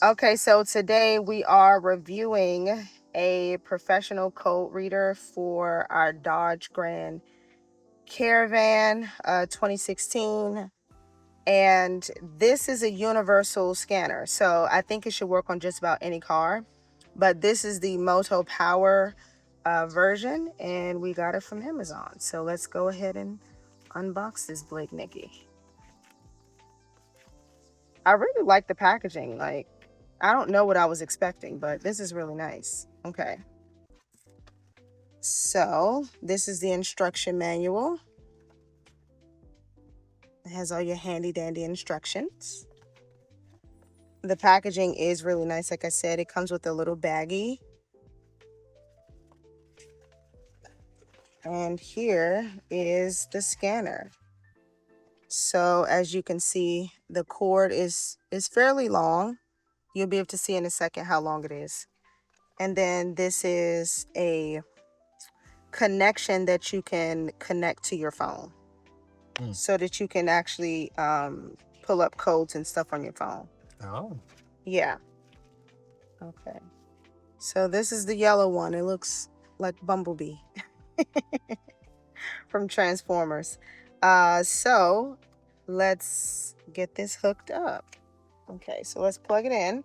Okay, so today we are reviewing a professional code reader for our Dodge Grand Caravan 2016. And this is a universal scanner. So I think it should work on just about any car. But this is the MotoPower version, and we got it from Amazon. So let's go ahead and unbox this Blake Nikki. I really like the packaging. Like, I don't know what I was expecting, but this is really nice. Okay. So this is the instruction manual. It has all your handy dandy instructions. The packaging is really nice. Like I said, it comes with a little baggie. And here is the scanner. So as you can see, the cord is fairly long. You'll be able to see in a second how long it is. And then this is a connection that you can connect to your phone so that you can actually pull up codes and stuff on your phone. Oh. Yeah. Okay. So this is the yellow one. It looks like Bumblebee from Transformers. So let's get this hooked up. Okay, so let's plug it in.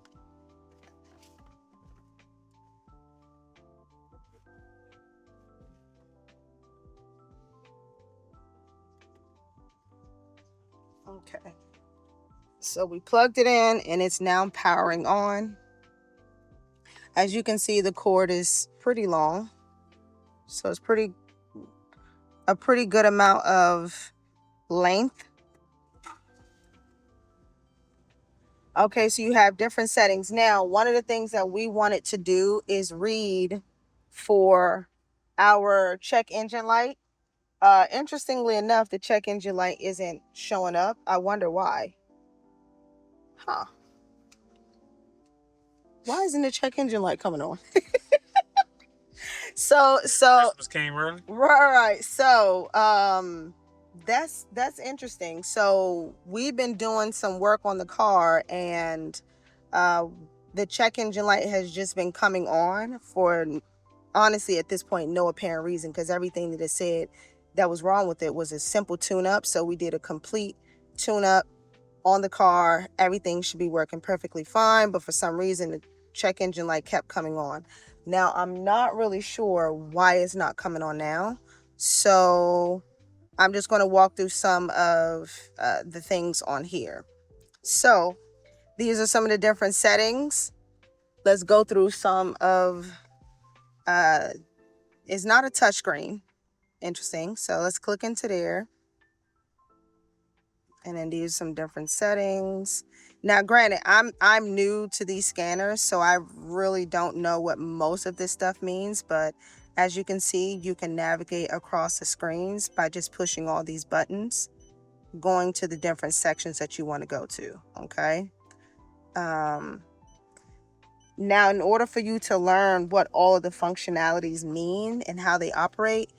Okay. So we plugged it in and it's now powering on. As you can see, the cord is pretty long. So it's a pretty good amount of length. Okay, so you have different settings. Now, one of the things that we wanted to do is read for our check engine light. Interestingly enough, the check engine light isn't showing up. I wonder why. Huh. Why isn't the check engine light coming on? so Christmas came early. right. So that's interesting. So we've been doing some work on the car, and the check engine light has just been coming on for, honestly, at this point, no apparent reason, because everything that it said that was wrong with it was a simple tune-up. So we did a complete tune-up on the car. Everything should be working perfectly fine, but for some reason the check engine light kept coming on. Now I'm not really sure why it's not coming on now, so I'm just going to walk through some of the things on here. So these are some of the different settings. Let's go through some of it's not a touchscreen. Interesting. So let's click into there. And then these are some different settings. Now, granted, I'm new to these scanners, so I really don't know what most of this stuff means. But as you can see, you can navigate across the screens by just pushing all these buttons, going to the different sections that you want to go to. Okay. Now, in order for you to learn what all of the functionalities mean and how they operate,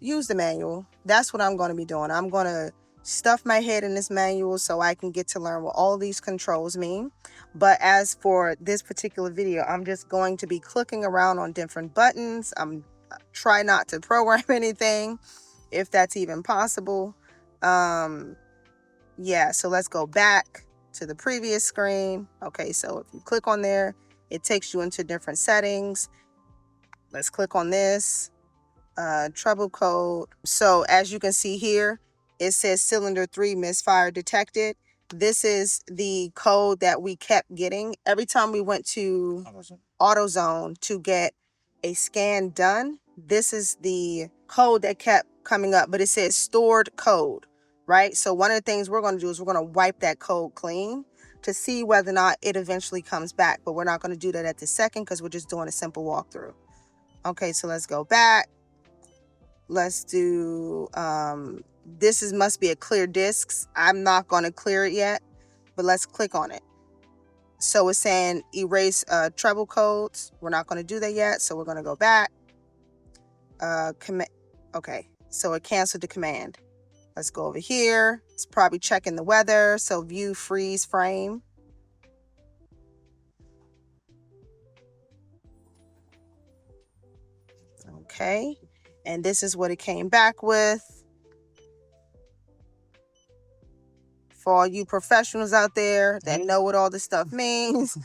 use the manual. That's what I'm going to be doing. I'm going to stuff my head in this manual so I can get to learn what all these controls mean. But as for this particular video, I'm just going to be clicking around on different buttons. I'm try not to program anything if that's even possible. Yeah, so let's go back to the previous screen. Okay, so if you click on there, it takes you into different settings. Let's click on this. Trouble code. So as you can see here, it says cylinder 3 misfire detected. This is the code that we kept getting every time we went to AutoZone to get a scan done. This is the code that kept coming up, but it says stored code, right? So one of the things we're going to do is we're going to wipe that code clean to see whether or not it eventually comes back, but we're not going to do that at this second because we're just doing a simple walkthrough. Okay, so let's go back. Let's do, must be a clear discs. I'm not going to clear it yet, but let's click on it. So it's saying erase treble codes. We're not going to do that yet, so we're going to go back. Okay, so it canceled the command. Let's go over here. It's probably checking the weather. So view freeze frame. Okay. And this is what it came back with. For all you professionals out there that know what all this stuff means.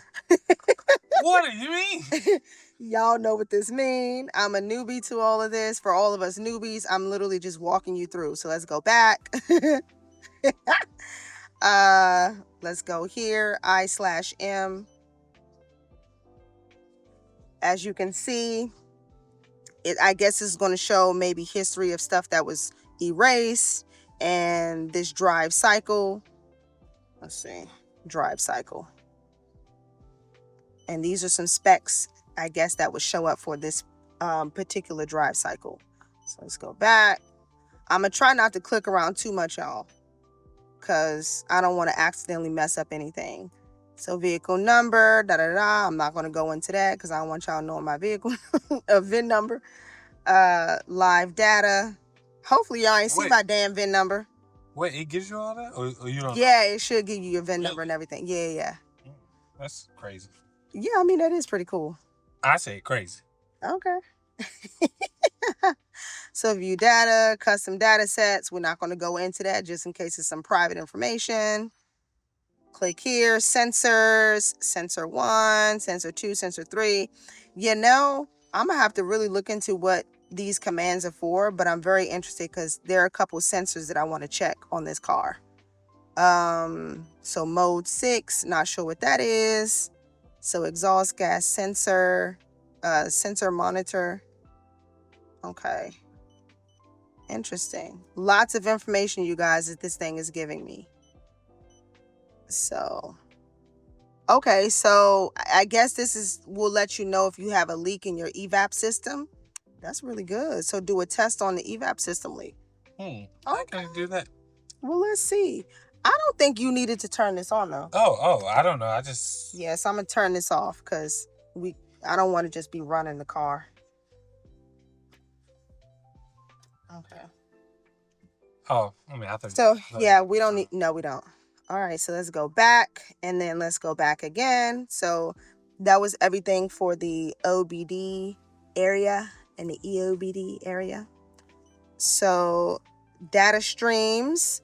What do you mean? Y'all know what this means. I'm a newbie to all of this. For all of us newbies, I'm literally just walking you through. So let's go back. Let's go here, I/M. As you can see, I guess it's going to show maybe history of stuff that was erased and this drive cycle. Let's see, drive cycle. And these are some specs, I guess, that would show up for this particular drive cycle. So let's go back. I'm going to try not to click around too much, y'all, because I don't want to accidentally mess up anything. So vehicle number, da-da-da. I'm not going to go into that because I don't want y'all knowing my vehicle VIN number. Live data. Hopefully y'all ain't see my damn VIN number. Wait, it gives you all that? Or you don't know? It should give you your VIN number and everything. Yeah. That's crazy. Yeah, I mean, that is pretty cool. I say crazy. Okay. So view data, custom data sets. We're not going to go into that just in case it's some private information. Click here, sensors, sensor 1, sensor 2, sensor 3. You know, I'm going to have to really look into what these commands are for, but I'm very interested because there are a couple sensors that I want to check on this car. So mode 6, not sure what that is. So exhaust gas sensor, sensor monitor. Okay. Interesting. Lots of information, you guys, that this thing is giving me. So, okay, so I guess this will let you know if you have a leak in your evap system. That's really good. So do a test on the evap system leak. Okay. I can do that. Well, let's see. I don't think you needed to turn this on though. Oh, I don't know. I just... Yes, I'm gonna turn this off because I don't want to just be running the car. Okay. Oh, I mean, I thought... So, yeah, we don't need... No, we don't. All right, so let's go back and then let's go back again. So that was everything for the OBD area and the EOBD area. So data streams.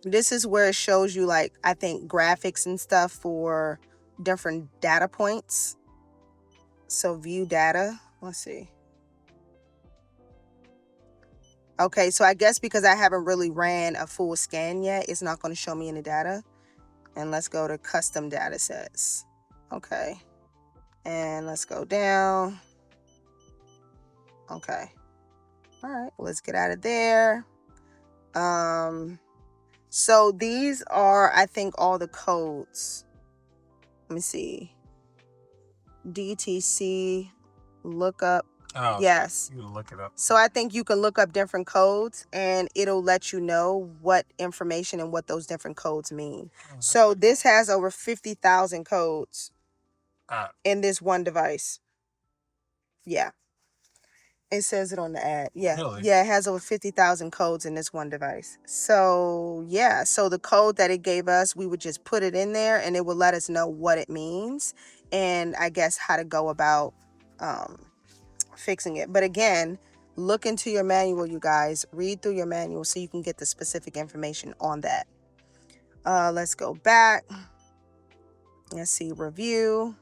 This is where it shows you, like, I think graphics and stuff for different data points. So view data. Let's see. Okay, so I guess because I haven't really ran a full scan yet, it's not going to show me any data. And let's go to custom data sets. Okay. And let's go down. Okay. All right, let's get out of there. So these are, I think, all the codes. Let me see. DTC lookup. Oh, yes. You can look it up. So I think you can look up different codes and it'll let you know what information and what those different codes mean. So this has over 50,000 codes in this one device. Yeah. It says it on the ad. Yeah. Really? Yeah, it has over 50,000 codes in this one device. So, yeah. So the code that it gave us, we would just put it in there and it would let us know what it means and I guess how to go about fixing it. But again, look into your manual, you guys. Read through your manual so you can get the specific information on that. Let's go back. Let's see, review.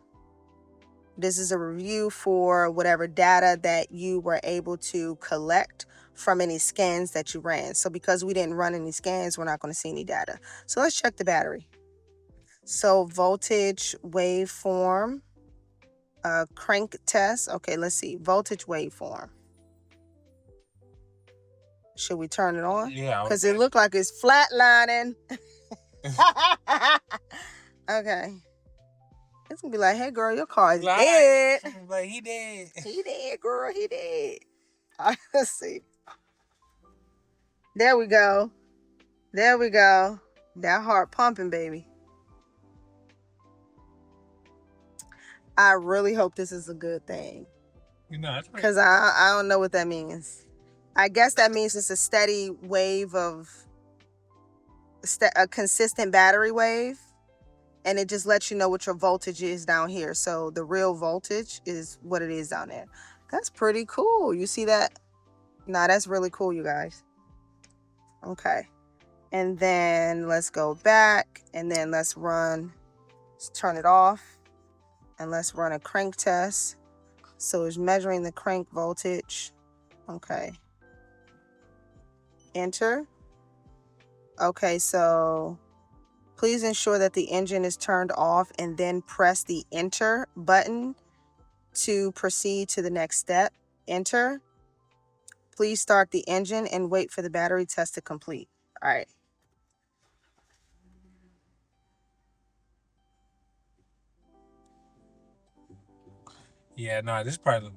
This is a review for whatever data that you were able to collect from any scans that you ran. So because we didn't run any scans, we're not going to see any data. So let's check the battery. So voltage waveform, crank test. Okay, let's see, voltage waveform. Should we turn it on? Yeah. Because it looked like it's flatlining. Okay. It's going to be like, hey, girl, your car is dead. Like, he dead. He dead, girl. He dead. All right, let's see. There we go. There we go. That heart pumping, baby. I really hope this is a good thing. You know, that's right. Because I don't know what that means. I guess that means it's a steady wave of... a consistent battery wave. And it just lets you know what your voltage is down here. So the real voltage is what it is down there. That's pretty cool. You see that? Nah, that's really cool, you guys. Okay. And then let's go back and then let's turn it off and let's run a crank test. So it's measuring the crank voltage. Okay. Enter. Okay, so please ensure that the engine is turned off and then press the enter button to proceed to the next step. Enter. Please start the engine and wait for the battery test to complete. All right. Yeah, no, this is probably.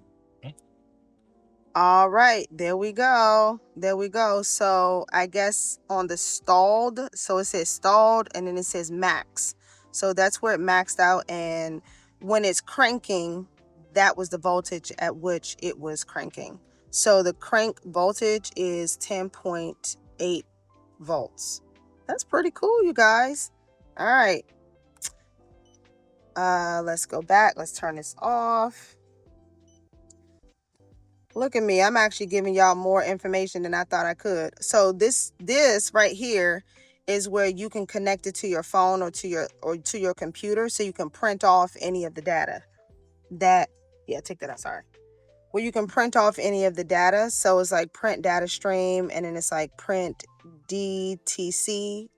All right, there we go. There we go. So I guess on the stalled, so it says stalled and then it says max. So that's where it maxed out. And when it's cranking, that was the voltage at which it was cranking. So the crank voltage is 10.8 volts. That's pretty cool, you guys. All right. Let's go back. Let's turn this off. Look at me. I'm actually giving y'all more information than I thought I could. So this right here is where you can connect it to your phone or to your computer so you can print off any of the data. Take that out, sorry. Where you can print off any of the data. So it's like print data stream and then it's like print DTC,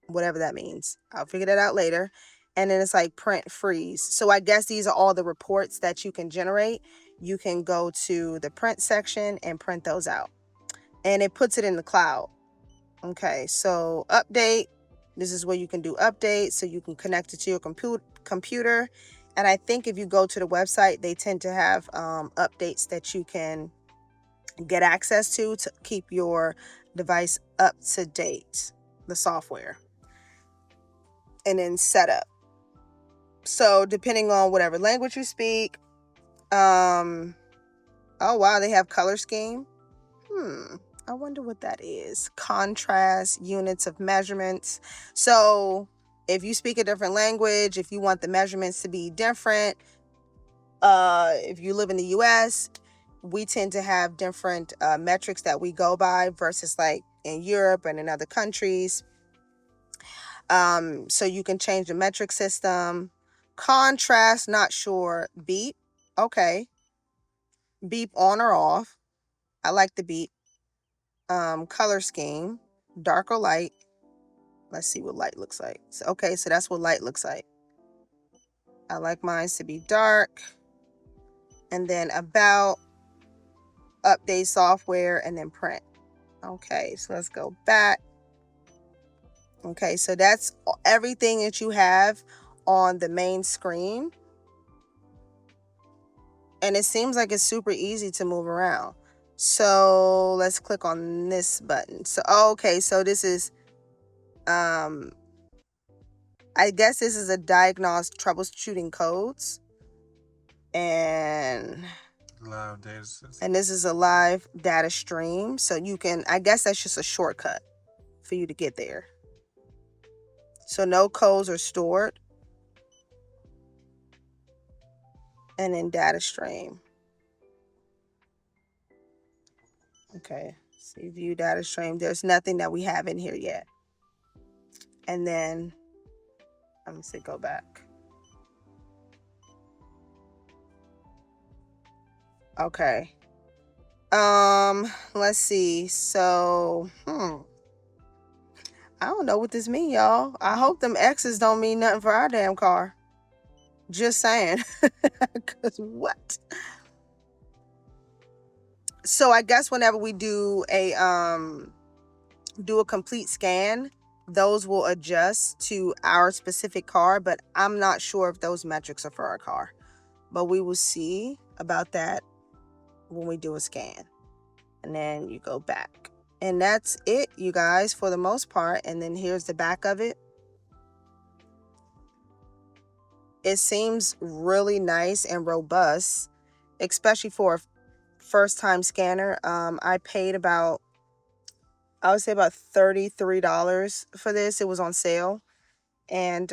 whatever that means. I'll figure that out later. And then it's like print freeze. So I guess these are all the reports that you can generate. You can go to the print section and print those out. And it puts it in the cloud. Okay, so update. This is where you can do updates. So you can connect it to your computer. And I think if you go to the website, they tend to have updates that you can get access to keep your device up to date, the software. And then setup. So depending on whatever language you speak, oh wow, they have color scheme. I wonder what that is. Contrast, units of measurements. So if you speak a different language, if you want the measurements to be different, if you live in the US, we tend to have different metrics that we go by versus like in Europe and in other countries. So you can change the metric system. Contrast, not sure. Beep. Okay. Beep on or off. I like the beep. Color scheme. Dark or light. Let's see what light looks like. So, okay, so that's what light looks like. I like mine to be dark. And then about, update software, and then print. Okay, so let's go back. Okay, so that's everything that you have on the main screen. And it seems like it's super easy to move around. So let's click on this button. So, okay, so this is, I guess this is a diagnose troubleshooting codes. And Live data system. And this is a live data stream. So you can, I guess that's just a shortcut for you to get there. So no codes are stored. And then data stream. Okay, see view data stream. There's nothing that we have in here yet. And then, let me see, go back. Okay. Let's see. So, I don't know what this mean, y'all. I hope them X's don't mean nothing for our damn car. Just saying. Cause what? So I guess whenever we do a complete scan, those will adjust to our specific car, but I'm not sure if those metrics are for our car. But we will see about that when we do a scan. And then you go back. And that's it, you guys, for the most part. And then here's the back of it. It seems really nice and robust, especially for a first-time scanner. I paid about, I would say about $33 for this. It was on sale. And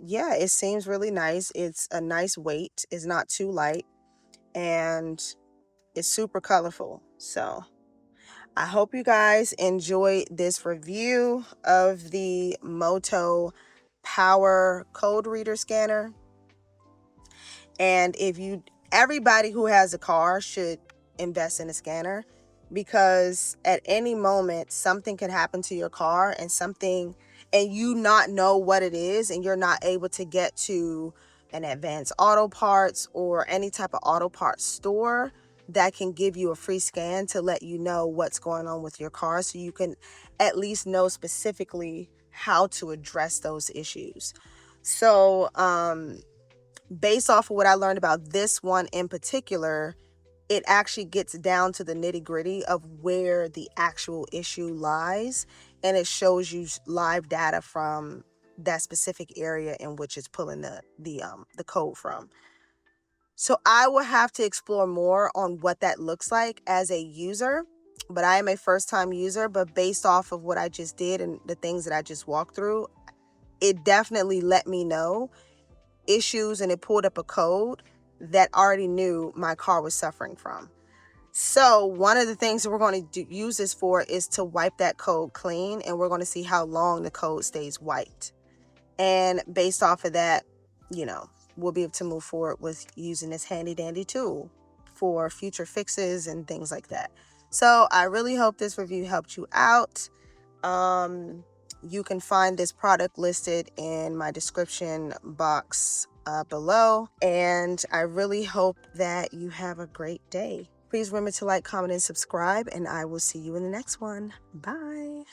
yeah, it seems really nice. It's a nice weight. It's not too light. and it's super colorful. So I hope you guys enjoyed this review of the MotoPower code reader scanner. And everybody who has a car should invest in a scanner, because at any moment something could happen to your car and you not know what it is, and you're not able to get to an Advanced Auto Parts or any type of auto parts store that can give you a free scan to let you know what's going on with your car, so you can at least know specifically how to address those issues. So based off of what I learned about this one in particular, it actually gets down to the nitty-gritty of where the actual issue lies, and it shows you live data from that specific area in which it's pulling the code from. So I will have to explore more on what that looks like as a user, but I am a first-time user. But based off of what I just did and the things that I just walked through, it definitely let me know issues, and it pulled up a code that already knew my car was suffering from. So one of the things that we're going to use this for is to wipe that code clean, and we're going to see how long the code stays wiped. And based off of that, we'll be able to move forward with using this handy dandy tool for future fixes and things like that. So I really hope this review helped you out. You can find this product listed in my description box below. And I really hope that you have a great day. Please remember to like, comment, and subscribe, and I will see you in the next one. Bye.